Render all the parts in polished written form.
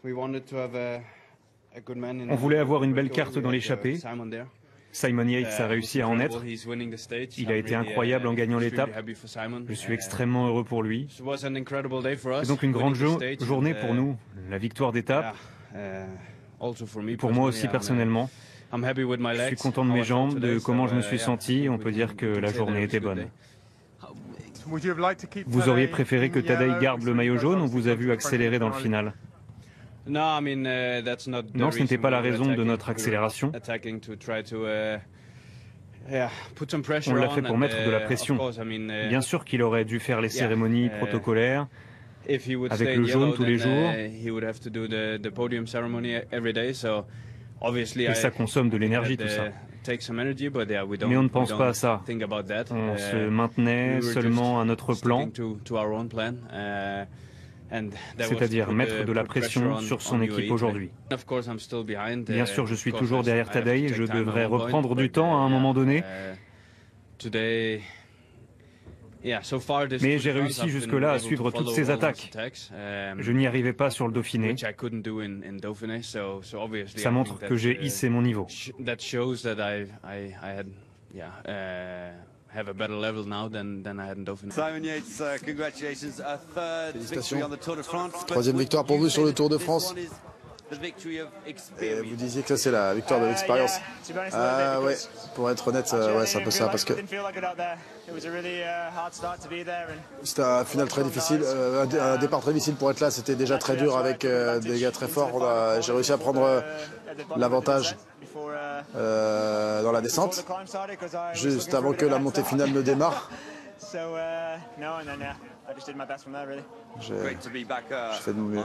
On voulait avoir une belle carte dans l'échappée. Simon Yates a réussi à en être. Il a été incroyable en gagnant l'étape. Je suis extrêmement heureux pour lui. C'est donc une grande journée pour nous, la victoire d'étape. Pour moi aussi personnellement. Je suis content de mes jambes, de comment je me suis senti. On peut dire que la journée était bonne. Vous auriez préféré que Tadej garde le maillot jaune ou vous a vu accélérer dans le final? Non, ce n'était pas la raison de notre accélération. On l'a fait pour mettre de la pression. Bien sûr qu'il aurait dû faire les cérémonies protocolaires, avec le jaune tous les jours. Et ça consomme de l'énergie tout ça. Mais on ne pense pas à ça. On se maintenait seulement à notre plan, c'est-à-dire mettre de la pression sur son équipe aujourd'hui. Bien sûr, je suis toujours derrière Tadej, je devrais reprendre du temps à un moment donné. Mais j'ai réussi jusque-là à suivre toutes ces attaques. Je n'y arrivais pas sur le Dauphiné. Ça montre que j'ai hissé mon niveau. Félicitations. Troisième victoire pour vous sur le Tour de France. Et vous disiez que c'est la victoire de l'expérience. Ouais, pour être honnête, ouais, c'est un peu ça, parce que c'était un final très difficile, un départ très difficile pour être là. C'était déjà très dur avec des gars très forts. J'ai réussi à prendre l'avantage dans la descente, juste avant que la montée finale ne démarre. J'ai fait de mon mieux.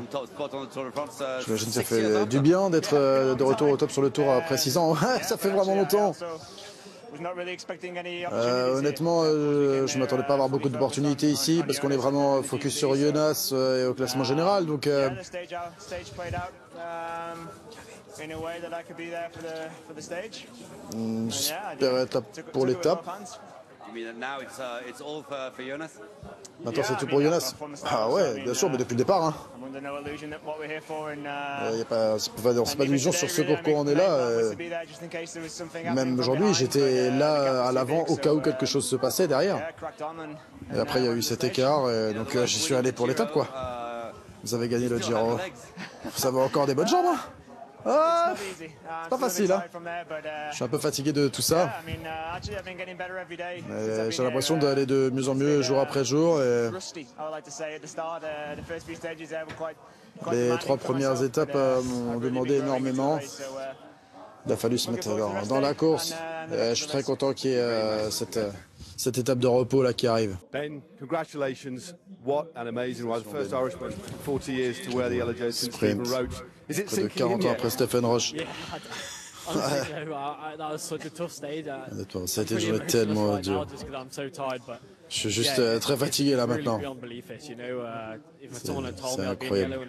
J'imagine que ça fait du bien d'être de retour au top sur le tour après 6 ans. Ça fait vraiment longtemps. Honnêtement, je ne m'attendais pas à avoir beaucoup d'opportunités ici parce qu'on est vraiment focus sur Jonas et au classement général. Donc, super étape pour l'étape. Maintenant c'est tout pour Jonas. Ah ouais, bien sûr, mais depuis le départ. Hein. C'est pas d'illusion sur ce pourquoi on est là. Même aujourd'hui, j'étais là à l'avant au cas où quelque chose se passait derrière. Et après, il y a eu cet écart, et donc j'y suis allé pour l'étape, quoi. Vous avez gagné le Giro. Vous avez encore des bonnes jambes, hein. Ah, c'est pas facile, hein. Je suis un peu fatigué de tout ça. J'ai l'impression d'aller de mieux en mieux jour après jour. Et les 3 premières étapes m'ont demandé énormément. Il a fallu se mettre dans la course. Et je suis très content qu'il y ait cette étape de repos là qui arrive. Ben, congratulations. What an amazing ride. The first Irishman, 40 years to wear the yellow jersey, Stephen Roach. Is it près de 40 ans après Stephen Roche. Ça a été une journée tellement dure. Je suis juste très fatigué là maintenant. C'est incroyable.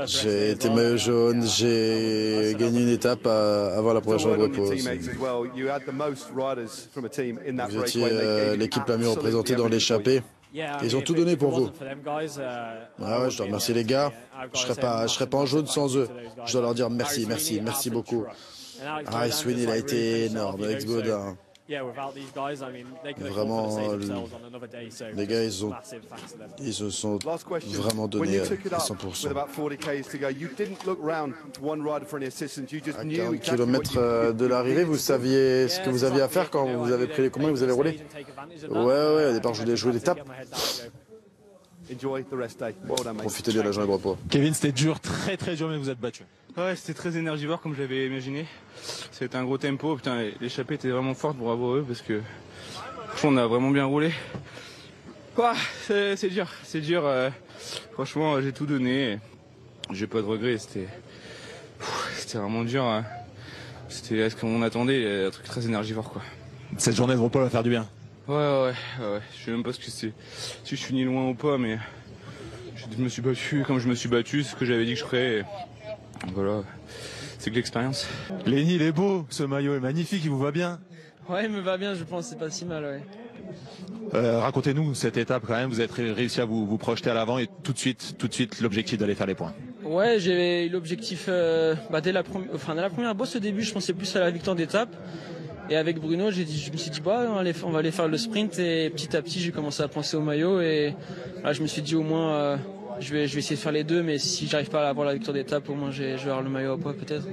J'ai été maillot jaune, j'ai gagné une étape avant la prochaine repos. Vous étiez l'équipe la mieux représentée dans l'échappée. Ils ont tout donné pour vous. Ah ouais, je dois remercier les gars. Je serais pas en jaune sans eux. Je dois leur dire merci, merci, merci beaucoup. Ah, Sweeney, il a été énorme avec Godin. Vraiment, les gars, ils se sont vraiment donnés à 100%. À 40 km de l'arrivée, vous saviez ce que vous aviez à faire quand vous avez pris les commandes et vous avez roulé? Ouais, au départ, je voulais jouer l'étape. Profitez bien de la journée de repos. Kevin, c'était dur, très dur, mais vous êtes battu. Ouais, c'était très énergivore comme j'avais imaginé. C'était un gros tempo. Putain, l'échappée était vraiment forte, bravo eux, parce que on a vraiment bien roulé. Ouah, c'est dur, c'est dur. Franchement, j'ai tout donné. J'ai pas de regrets. C'était vraiment dur. Hein. C'était ce qu'on attendait, un truc très énergivore, quoi. Cette journée de repos va faire du bien. Ouais. Je sais même pas ce que c'est. Si je suis ni loin ou pas, mais je me suis battu comme je me suis battu, c'est ce que j'avais dit que je ferais. Et voilà, c'est que l'expérience. Lenny, il est beau, ce maillot est magnifique, il vous va bien. Ouais, il me va bien, je pense, c'est pas si mal, ouais. Racontez-nous cette étape quand même, vous avez réussi à vous projeter à l'avant et tout de suite l'objectif d'aller faire les points. Ouais, j'avais eu l'objectif dès la première bosse au début, je pensais plus à la victoire d'étape. Et avec Bruno, je me suis dit on va aller faire le sprint et petit à petit j'ai commencé à penser au maillot et là, je me suis dit au moins je vais essayer de faire les deux, mais si j'arrive pas à avoir la victoire d'étape, au moins je vais avoir le maillot à poids peut-être.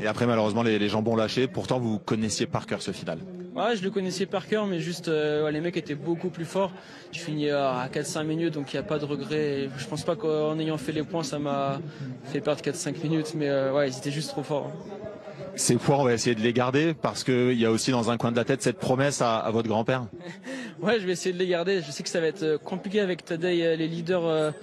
Et après malheureusement les jambons lâchés, pourtant vous connaissiez par cœur ce final. Ouais, je le connaissais par cœur, mais juste les mecs étaient beaucoup plus forts. Je finis à 4-5 minutes, donc il n'y a pas de regret. Je pense pas qu'en ayant fait les points, ça m'a fait perdre 4-5 minutes, mais ils étaient juste trop forts. Ces points, on va essayer de les garder parce qu'il y a aussi dans un coin de la tête cette promesse à votre grand-père. Ouais, je vais essayer de les garder. Je sais que ça va être compliqué avec Tadej, les leaders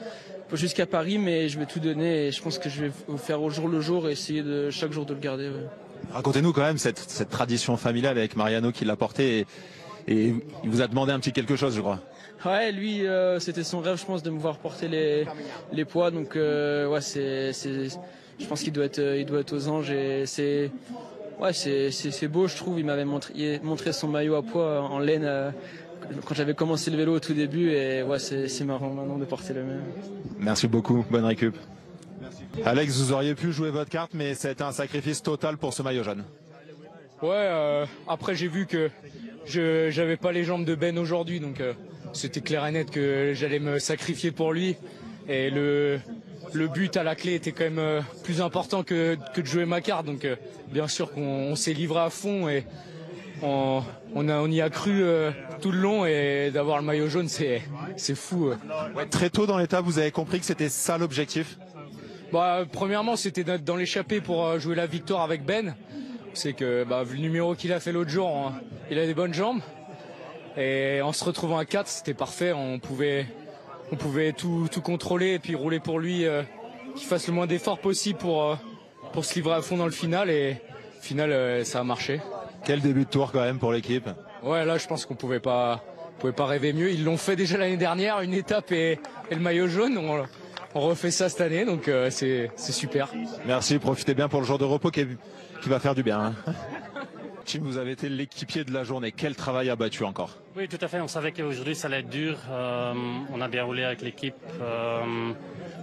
jusqu'à Paris, mais je vais tout donner et je pense que je vais faire au jour le jour et essayer de chaque jour de le garder. Ouais. Racontez-nous quand même cette tradition familiale avec Mariano qui l'a portée et il vous a demandé un petit quelque chose, je crois. Ouais, lui, c'était son rêve, je pense, de me voir porter les poids. Donc, je pense qu'il doit être aux anges et c'est beau, je trouve. Il m'avait montré son maillot à poids en laine quand j'avais commencé le vélo au tout début et c'est marrant maintenant de porter le même. Merci beaucoup, bonne récup. Merci. Alex, vous auriez pu jouer votre carte, mais c'était un sacrifice total pour ce maillot jaune. Ouais, après j'ai vu que j'avais pas les jambes de Ben aujourd'hui, donc c'était clair et net que j'allais me sacrifier pour lui. Et le but à la clé était quand même plus important que de jouer ma carte. Donc bien sûr qu'on s'est livré à fond et on y a cru tout le long et d'avoir le maillot jaune, c'est fou. Ouais, très tôt dans l'étape, vous avez compris que c'était ça l'objectif? Premièrement, c'était dans l'échappée pour jouer la victoire avec Ben. C'est que vu le numéro qu'il a fait l'autre jour, il a des bonnes jambes. Et en se retrouvant à 4, c'était parfait. On pouvait tout contrôler et puis rouler pour lui, qu'il fasse le moins d'efforts possible pour se livrer à fond dans le final. Et au final, ça a marché. Quel début de tour quand même pour l'équipe. Ouais, là, je pense qu'on pouvait pas rêver mieux. Ils l'ont fait déjà l'année dernière, une étape et le maillot jaune. On refait ça cette année, donc c'est super. Merci, profitez bien pour le jour de repos qui va faire du bien. Hein. Tim, vous avez été l'équipier de la journée. Quel travail abattu encore? Oui, tout à fait. On savait qu'aujourd'hui, ça allait être dur. On a bien roulé avec l'équipe.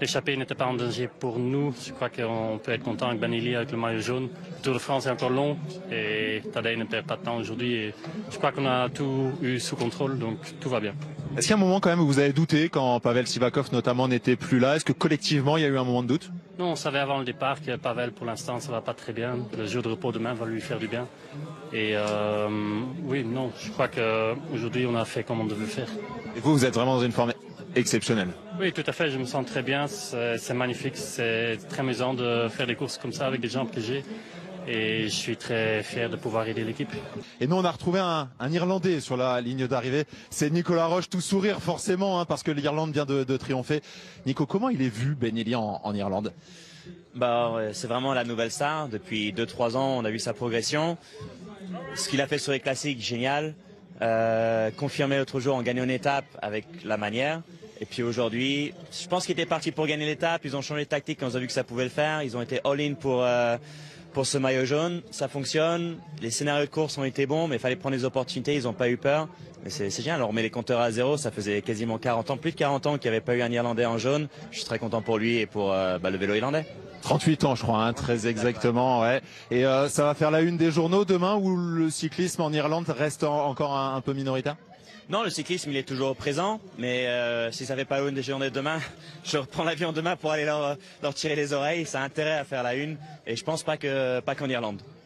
L'échappée n'était pas en danger pour nous. Je crois qu'on peut être content avec Benelli, avec le maillot jaune. Le Tour de France est encore long et Tadej ne perd pas de temps aujourd'hui. Et je crois qu'on a tout eu sous contrôle, donc tout va bien. Est-ce qu'il y a un moment quand même où vous avez douté quand Pavel Sivakov notamment n'était plus là? Est-ce que collectivement il y a eu un moment de doute? Non, on savait avant le départ que Pavel pour l'instant ça va pas très bien. Le jour de repos demain va lui faire du bien. Et oui, non, je crois qu'aujourd'hui on a fait comme on devait faire. Et vous êtes vraiment dans une forme exceptionnelle? Oui, tout à fait, je me sens très bien. C'est magnifique, c'est très amusant de faire des courses comme ça avec les jambes que j'ai. Et je suis très fier de pouvoir aider l'équipe. Et nous, on a retrouvé un Irlandais sur la ligne d'arrivée. C'est Nicolas Roche, tout sourire forcément, hein, parce que l'Irlande vient de triompher. Nico, comment il est vu, Benelli, en Irlande? C'est vraiment la nouvelle star. Depuis 2-3 ans, on a vu sa progression. Ce qu'il a fait sur les classiques, génial. Confirmé l'autre jour en gagnant une étape avec la manière. Et puis aujourd'hui, je pense qu'il était parti pour gagner l'étape. Ils ont changé de tactique quand ils ont vu que ça pouvait le faire. Ils ont été all-in pour ce maillot jaune, ça fonctionne. Les scénarios de course ont été bons, mais il fallait prendre les opportunités, ils n'ont pas eu peur. Mais c'est génial, on remet les compteurs à zéro, ça faisait quasiment 40 ans, plus de 40 ans qu'il n'y avait pas eu un Irlandais en jaune. Je suis très content pour lui et pour le vélo irlandais. 38 ans, je crois, hein, très exactement, ouais. Et ça va faire la une des journaux demain où le cyclisme en Irlande reste encore un peu minoritaire? Non, le cyclisme, il est toujours présent, mais si ça fait pas la une des journées de demain, je reprends l'avion demain pour aller leur tirer les oreilles. Ça a intérêt à faire la une, et je pense pas qu'en Irlande.